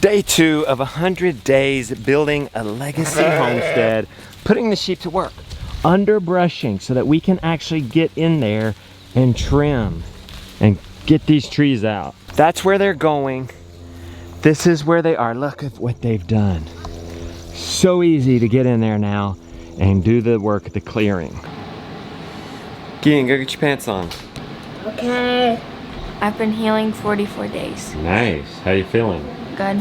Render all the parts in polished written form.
Day 2 of 100 days building a legacy homestead, putting the sheep to work, underbrushing so that we can actually get in there and trim and get these trees out. That's where they're going. This is where they are. Look at what they've done. So easy to get in there now and do the work of the clearing. Gideon, go get your pants on. Okay. I've been healing 44 days. Nice. How you feeling? Good.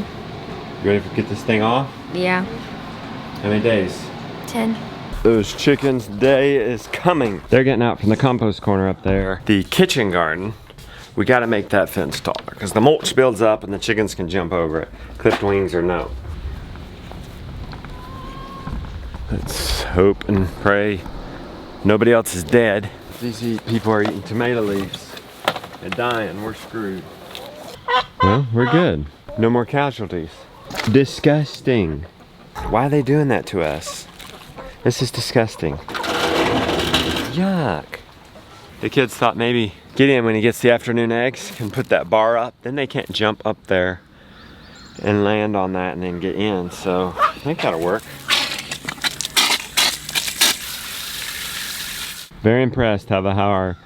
You ready to get this thing off? Yeah. How many days? 10. Those chickens' day is coming. They're getting out from the compost corner up there. The kitchen garden, we got to make that fence taller because the mulch builds up and the chickens can jump over it. Clipped wings or no. Let's hope and pray nobody else is dead. If these people are eating tomato leaves and dying, we're screwed. Well, we're good. No more casualties. Disgusting. Why are they doing that to us? This is disgusting. Yuck. The kids thought maybe Gideon, when he gets the afternoon eggs, can put that bar up. Then they can't jump up there and land on that and then get in. So I think that'll work. Very impressed how our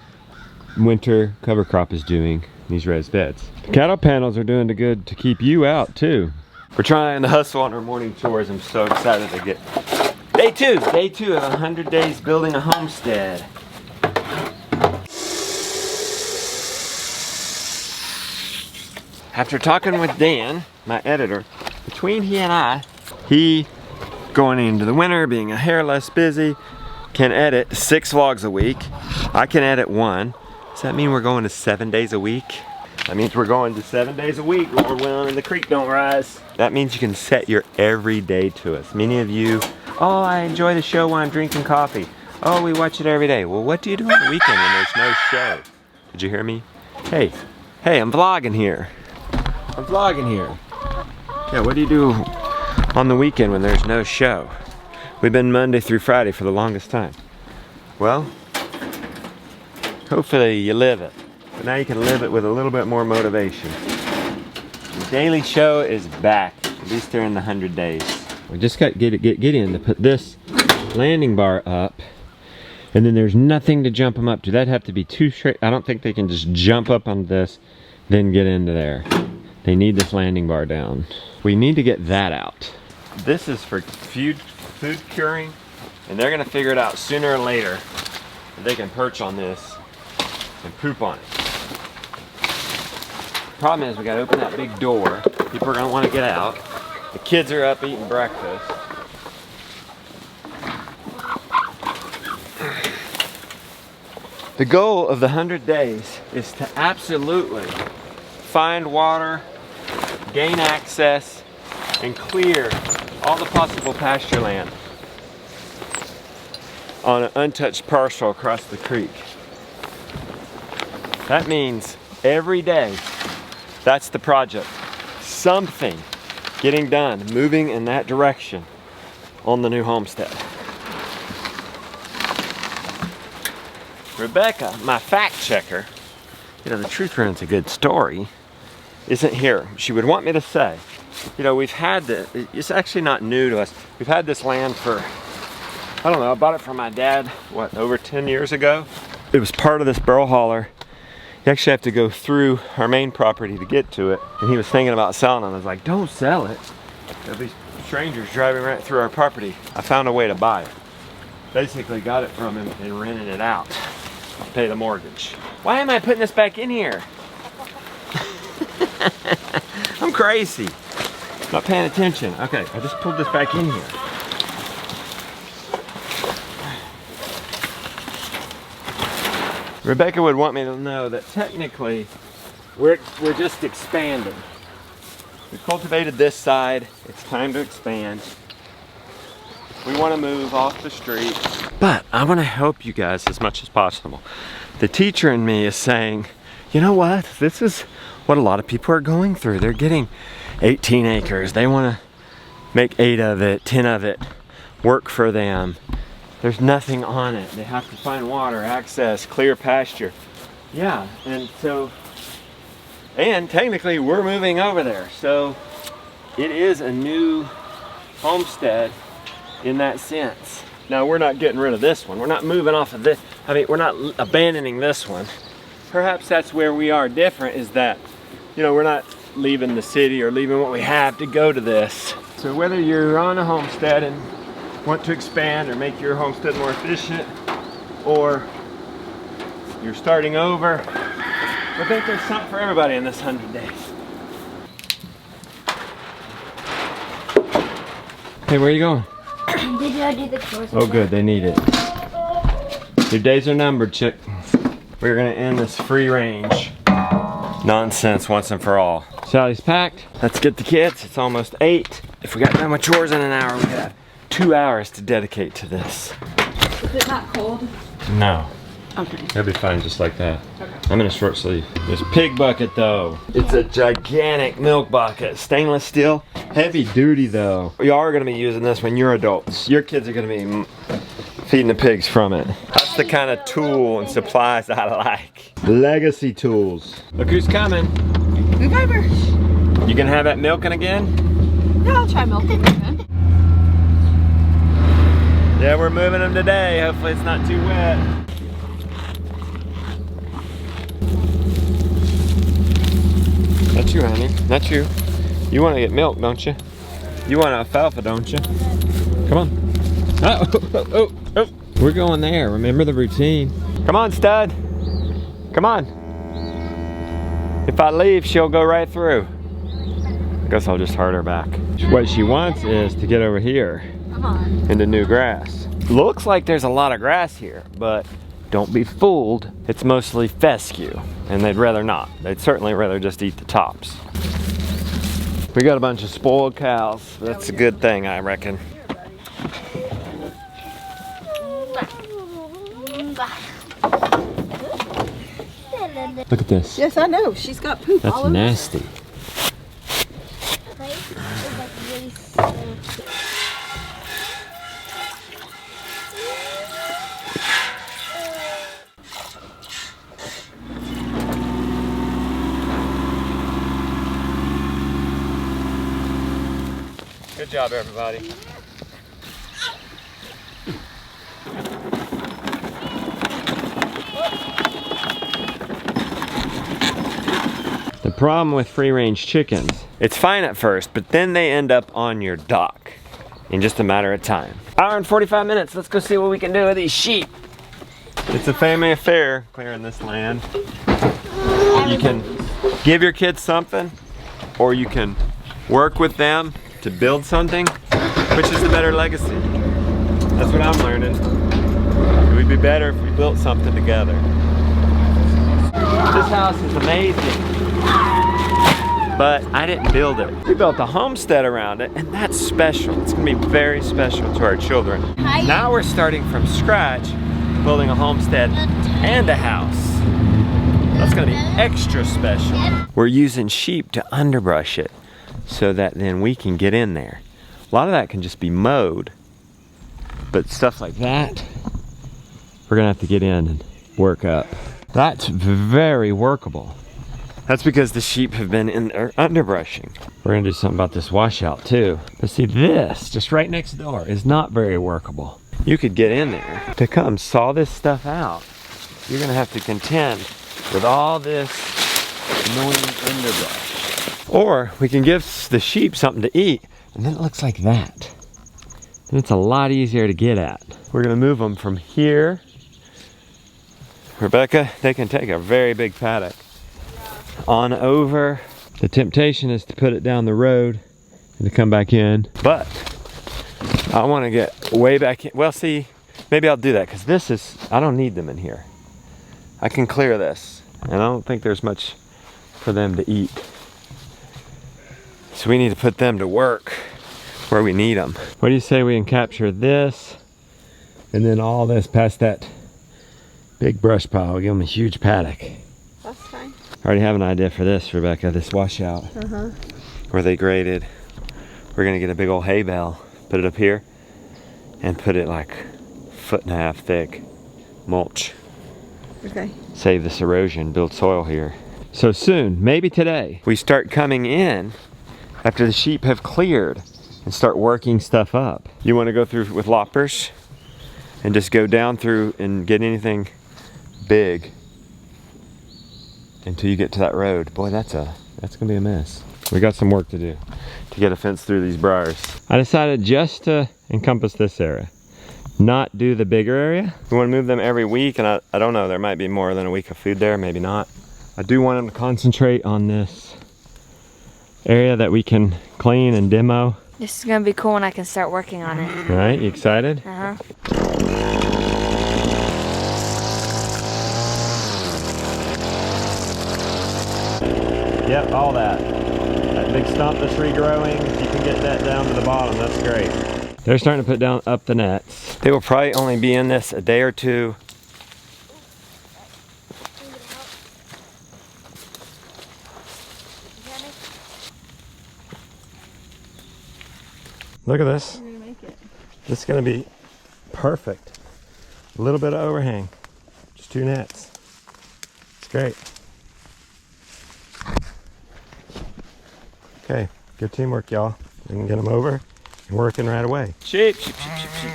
winter cover crop is doing. These raised beds. Cattle panels are doing good to keep you out too. We're trying to hustle on our morning chores. I'm so excited to get day two of 100 days building a homestead. After talking with Dan, my editor, between he and I, he going into the winter, being a hair less busy, can edit 6 vlogs a week. I can edit 1. Does that mean we're going to 7 days a week? That means we're going to 7 days a week, Lord willing, and the creek don't rise. That means you can set your everyday to us. Many of you, oh, I enjoy the show when I'm drinking coffee. Oh, we watch it every day. Well, what do you do on the weekend when there's no show? Did you hear me? Hey, I'm vlogging here. I'm vlogging here. Yeah, what do you do on the weekend when there's no show? We've been Monday through Friday for the longest time. Well, hopefully you live it. But now you can live it with a little bit more motivation. The daily show is back, at least during the 100 days. We just got to get in to put this landing bar up, and then there's nothing to jump them up to. That'd have to be too straight. I don't think they can just jump up on this, then get into there. They need this landing bar down. We need to get that out. This is for food curing, and they're gonna figure it out sooner or later that they can perch on this and poop on it. Problem is we gotta open that big door. People are gonna wanna get out. The kids are up eating breakfast. The goal of the 100 days is to absolutely find water, gain access, and clear all the possible pasture land on an untouched parcel across the creek. That means every day, that's the project. Something getting done, moving in that direction on the new homestead. Rebecca, my fact checker, you know, the truth runs a good story, isn't here. She would want me to say, you know, we've had this, it's actually not new to us. We've had this land for, I don't know, I bought it from my dad, what, over 10 years ago? It was part of this barrel hauler. You actually have to go through our main property to get to it. And he was thinking about selling it. I was like, don't sell it. There'll be strangers driving right through our property. I found a way to buy it. Basically got it from him and rented it out to pay the mortgage. Why am I putting this back in here? I'm crazy. Not paying attention. Okay, I just pulled this back in here. Rebecca would want me to know that technically we're just expanding. We cultivated this side. It's time to expand. We want to move off the street. But I want to help you guys as much as possible. The teacher in me is saying, you know what? This is what a lot of people are going through. They're getting 18 acres. They want to make 8 of it, 10 of it work for them. There's nothing on it. They have to find water, access, clear pasture. Yeah, and technically we're moving over there. So it is a new homestead in that sense. Now we're not getting rid of this one. We're not moving off of this. I mean, we're not abandoning this one. Perhaps that's where we are different, is that, you know, we're not leaving the city or leaving what we have to go to this. So whether you're on a homestead and want to expand or make your homestead more efficient, or you're starting over, I think there's something for everybody in this 100 days. Hey, where are you going? Did you do the chores? Oh good, they need it. Your days are numbered, chick. We're gonna end this free range nonsense once and for all. Sally's packed. Let's get the kids. It's almost 8. If we got done with chores in an hour, we could have 2 hours to dedicate to this. Is it not cold? No. Okay. It'll be fine just like that. Okay. I'm in a short sleeve. This pig bucket though, it's a gigantic milk bucket. Stainless steel, heavy duty though. You are gonna be using this when you're adults. Your kids are gonna be feeding the pigs from it. That's the kind of tool and supplies I like. Legacy tools. Look who's coming. Move over. You gonna have that milking again? Yeah, I'll try milking again. Yeah, we're moving them today. Hopefully it's not too wet. Not you, honey. Not you. You want to get milk, don't you? You want alfalfa, don't you? Come on. Oh. We're going there. Remember the routine. Come on, stud. Come on. If I leave, she'll go right through. I guess I'll just hurt her back. What she wants is to get over here into new grass. Looks like there's a lot of grass here, but don't be fooled. It's mostly fescue, and they'd rather not. They'd certainly rather just eat the tops. We got a bunch of spoiled cows. That's a good thing, I reckon. Look at this. Yes, I know. She's got poop all That's over. nasty. Good job, everybody. The problem with free-range chickens, it's fine at first, but then they end up on your dock in just a matter of time. Hour and 45 minutes, let's go see what we can do with these sheep. It's a family affair, clearing this land. You can give your kids something, or you can work with them to build something. Which is the better legacy? That's what I'm learning. It would be better if we built something together. This house is amazing, but I didn't build it. We built a homestead around it, and that's special. It's gonna be very special to our children. Now we're starting from scratch, building a homestead and a house. That's gonna be extra special. We're using sheep to underbrush it so that then we can get in there. A lot of that can just be mowed, but stuff like that, we're gonna have to get in and work up. That's very workable. That's because the sheep have been in there underbrushing. We're gonna do something about this washout too. But see, this, just right next door, is not very workable. You could get in there to come saw this stuff out. You're gonna have to contend with all this annoying underbrush. Or we can give the sheep something to eat, and then it looks like that. And it's a lot easier to get at. We're gonna move them from here. Rebecca, they can take a very big paddock on over. The temptation is to put it down the road and to come back in. But I wanna get way back in. Well, see, maybe I'll do that because this is, I don't need them in here. I can clear this, and I don't think there's much for them to eat. So we need to put them to work where we need them. What do you say we can capture this and then all this past that big brush pile? We'll give them a huge paddock. That's fine. I already have an idea for this, Rebecca, this washout where they graded. We're gonna get a big old hay bale, put it up here, and put it like 1.5 feet thick mulch. Okay. Save this erosion, build soil here. So soon, maybe today, we start coming in after the sheep have cleared and start working stuff up. You want to go through with loppers and just go down through and get anything big until you get to that road. Boy, that's gonna be a mess. We got some work to do to get a fence through these briars. I decided just to encompass this area, not do the bigger area. We want to move them every week, and I don't know, there might be more than a week of food there, maybe not. I do want them to concentrate on this area that we can clean and demo. This is gonna be cool when I can start working on it. All right, you excited? Uh-huh. Yep, all that. That big stump that's regrowing, if you can get that down to the bottom, that's great. They're starting to put down up the nets. They will probably only be in this a day or two. Look at this. You're gonna make it. This is gonna be perfect. A little bit of overhang, just 2 nets. It's great. Okay, good teamwork, y'all. We can get them over and working right away. Sheep, sheep, sheep, sheep, sheep.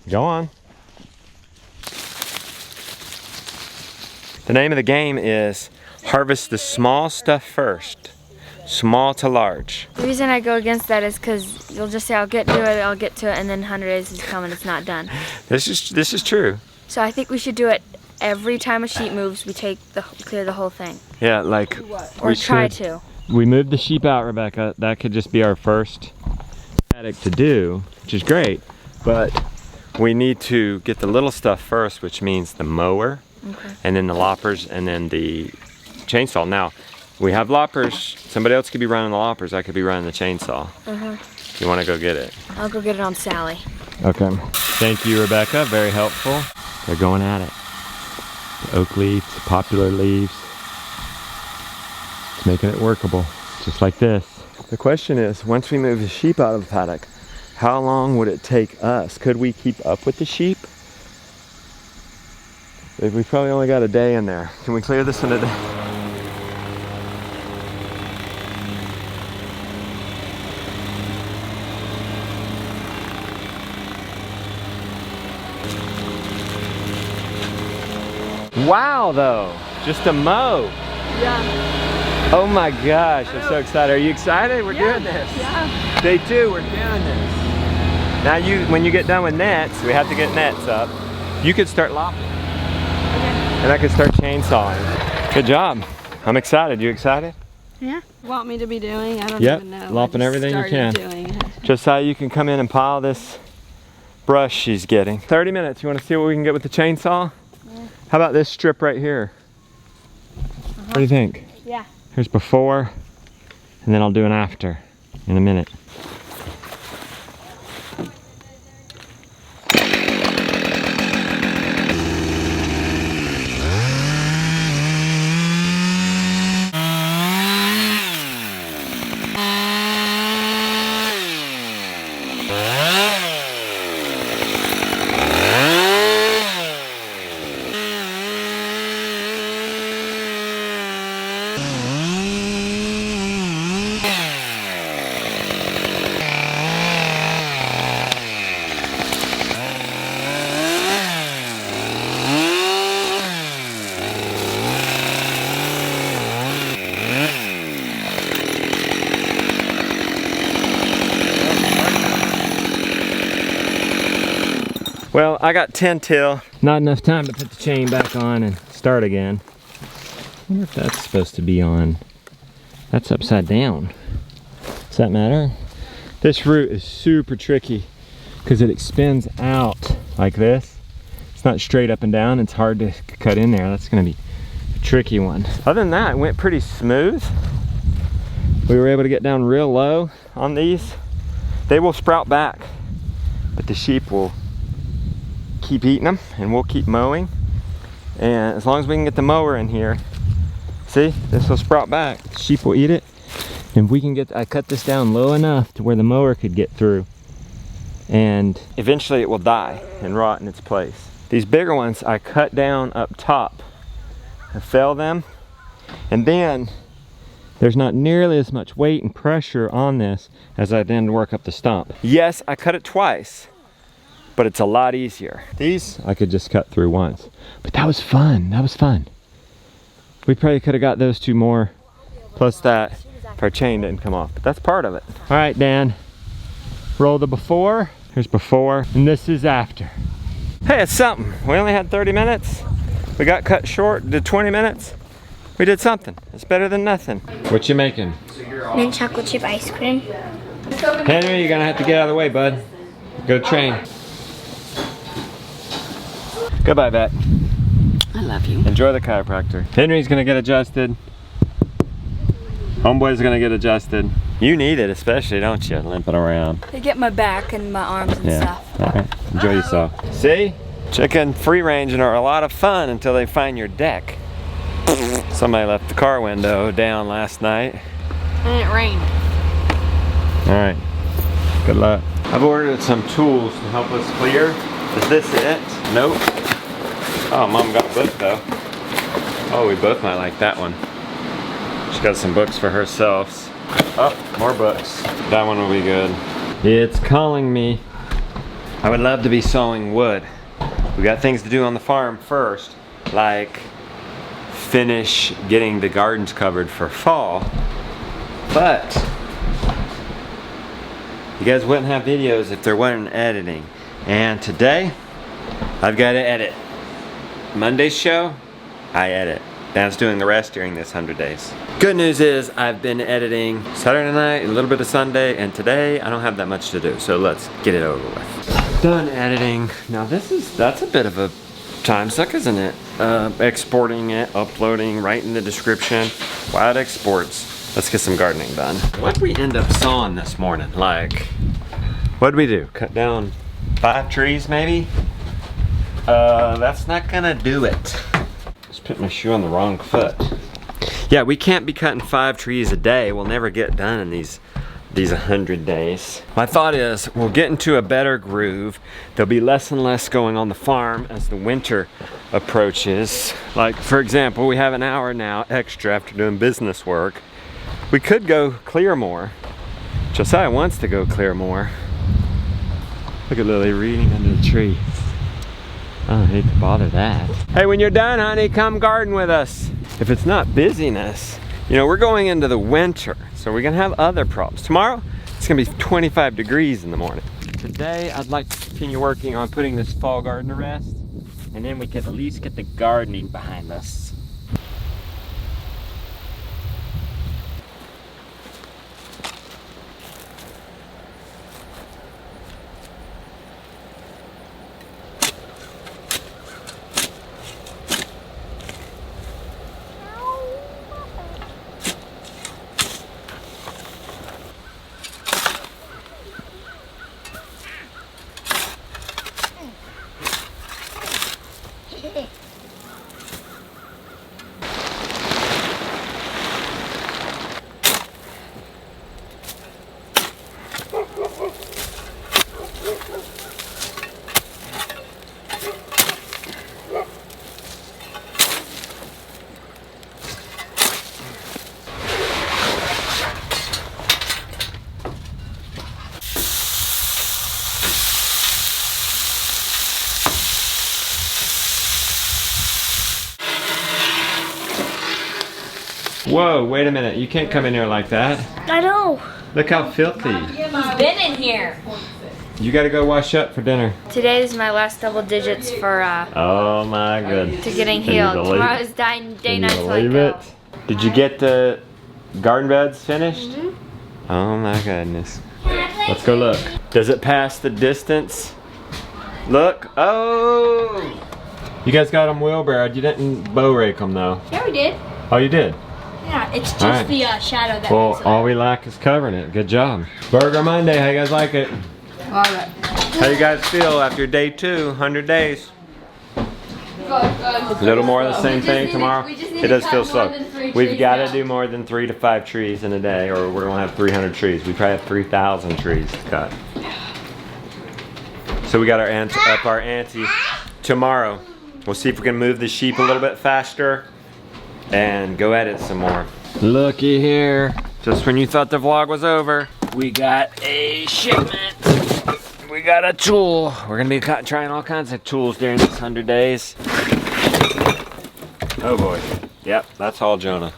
Go on. The name of the game is harvest the small stuff first. Small to large. The reason I go against that is because you'll just say, I'll get to it, and then 100 days is coming, it's not done. This is true. So I think we should do it every time a sheep moves, we clear the whole thing. Yeah, like Or try to. We moved the sheep out, Rebecca. That could just be our first paddock to do, which is great. But we need to get the little stuff first, which means the mower, and then the loppers, and then the chainsaw. Now, we have loppers. Somebody else could be running the loppers. I could be running the chainsaw. You want to go get it? I'll go get it on Sally. Okay. Thank you, Rebecca. Very helpful. They're going at it. The oak leaves, the poplar leaves. It's making it workable, just like this. The question is, once we move the sheep out of the paddock, how long would it take us? Could we keep up with the sheep? We probably only got a day in there. Can we clear this in a day? Wow, though, just a mow. Yeah. Oh my gosh, I'm so excited. Are you excited? We're doing this. Yeah. Day 2, we're doing this. Now when you get done with nets, we have to get nets up, you could start lopping. And I could start chainsawing. Good job. I'm excited. You excited? Yeah. Want me to be doing? I don't Yep, even know. lopping everything you can. Doing it. Just how you can come in and pile this brush she's getting. 30 minutes, you want to see what we can get with the chainsaw? Yeah. How about this strip right here? What do you think? Yeah. Here's before, and then I'll do an after in a minute. Well, I got 10 till. Not enough time to put the chain back on and start again. I wonder if that's supposed to be on. That's upside down. Does that matter? This root is super tricky because it extends out like this. It's not straight up and down. It's hard to cut in there. That's gonna be a tricky one. Other than that, it went pretty smooth. We were able to get down real low on these. They will sprout back, but the sheep will keep eating them and we'll keep mowing. And as long as we can get the mower in here, see, this will sprout back. The sheep will eat it. And if we can I cut this down low enough to where the mower could get through, and eventually it will die and rot in its place. These bigger ones I cut down up top. I fell them And then there's not nearly as much weight and pressure on this as I then work up the stump. Yes, I cut it twice, but it's a lot easier. These I could just cut through once, but that was fun. That was fun. We probably could have got those two more, plus that if our chain didn't come off, but that's part of it. All right, Dan, roll the before. Here's before, and this is after. Hey, it's something. We only had 30 minutes. We got cut short, did 20 minutes. We did something. It's better than nothing. What you making? Mint chocolate chip ice cream. Henry, you're gonna have to get out of the way, bud. Go train. Goodbye, vet. I love you. Enjoy the chiropractor. Henry's gonna get adjusted. Homeboy's gonna get adjusted. You need it especially, don't you? Limping around. They get my back and my arms and stuff. All right. Enjoy yourself. See? Chicken free ranging are a lot of fun until they find your deck. Somebody left the car window down last night. And it rained. All right. Good luck. I've ordered some tools to help us clear. Is this it? Nope. Oh, Mom got a book though. Oh, we both might like that one. She got some books for herself. Oh, more books. That one will be good. It's calling me. I would love to be sawing wood. We got things to do on the farm first, like finish getting the gardens covered for fall. But you guys wouldn't have videos if there wasn't editing. And today, I've got to edit. Monday's show, I edit. Dan's doing the rest during this 100 days. Good news is I've been editing Saturday night, a little bit of Sunday, and today I don't have that much to do. So let's get it over with. Done editing. Now that's a bit of a time suck, isn't it? Exporting it, uploading, writing the description. Wow, it exports. Let's get some gardening done. What'd we end up sawing this morning? Like, what'd we do? Cut down 5 trees maybe? That's not gonna do it. Just put my shoe on the wrong foot. Yeah, we can't be cutting 5 trees a day. We'll never get done in these 100 days. My thought is we'll get into a better groove. There'll be less and less going on the farm as the winter approaches. Like, for example, we have an hour now extra after doing business work. We could go clear more. Josiah wants to go clear more. Look at Lily reading under the tree. I hate to bother that. Hey, when you're done, honey, come garden with us. If it's not busyness, you know, we're going into the winter, so we're gonna have other problems. Tomorrow, it's gonna be 25 degrees in the morning. Today, I'd like to continue working on putting this fall garden to rest, and then we can at least get the gardening behind us. Whoa, wait a minute. You can't come in here like that. I know. Look how filthy. He's been in here. You gotta go wash up for dinner. Today is my last double digits for Oh my goodness. to getting Can you healed. believe- Tomorrow's day Can 9 you believe it? Did you get the garden beds finished? Oh my goodness. Let's go look. Does it pass the distance? Look. Oh! You guys got them wheelbarrowed. You didn't bow rake them though. Yeah, we did. Oh, you did? Yeah, it's just Alright. the shadow that Well, makes it. all we lack is covering it. Good job. Burger Monday. How you guys like it? Love it. How you guys feel after day 2, 100 days? A little more of the same thing tomorrow? It does feel slow. We've got to do more than 3 to 5 trees in a day or we're going to have 300 trees. We probably have 3,000 trees to cut. So we got our up our ante tomorrow. We'll see if we can move the sheep a little bit faster and go edit some more. Looky here. Just when you thought the vlog was over, we got a shipment. We got a tool. We're gonna be trying all kinds of tools during this 100 days. Oh boy. Yep, that's all Jonah.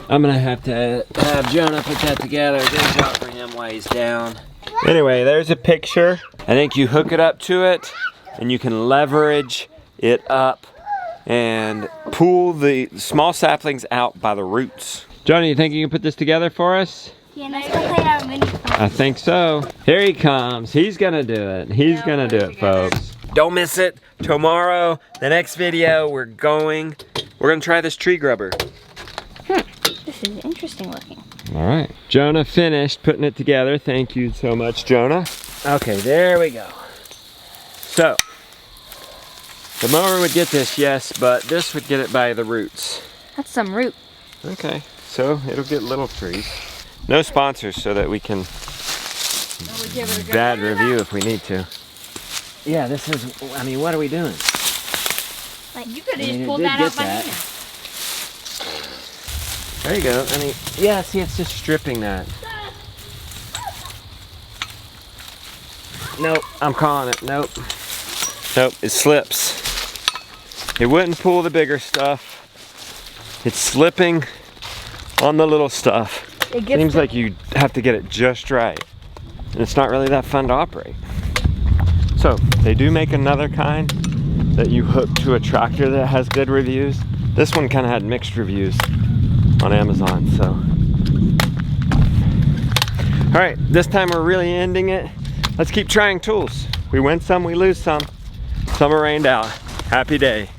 I'm gonna have to have Jonah put that together. Good job for him while he's down. Anyway, there's a picture. I think you hook it up to it and you can leverage it up and pull the small saplings out by the roots. Jonah, you think you can put this together for us? Yeah, let's go play our mini. I think so. Here he comes. He's gonna do it. He's gonna do it, folks. Don't miss it. Tomorrow, the next video, we're gonna try this tree grubber. This is interesting looking. All right. Jonah finished putting it together. Thank you so much, Jonah. Okay, there we go. So, the mower would get this, yes, but this would get it by the roots. That's some root. Okay, so it'll get little trees. No sponsors so that we can bad review if we need to. Yeah, this is, I mean, what are we doing? Like, you could have just it pulled did that get out by that. hand. There you go. I mean, yeah, see, it's just stripping that. Nope, I'm calling it. Nope. Nope, it slips. It wouldn't pull the bigger stuff. It's slipping on the little stuff. It gets Seems like you have to get it just right. And it's not really that fun to operate. So, they do make another kind that you hook to a tractor that has good reviews. This one kind of had mixed reviews on Amazon, so. All right, this time we're really ending it. Let's keep trying tools. We win some, we lose some. Summer rained out. Happy day.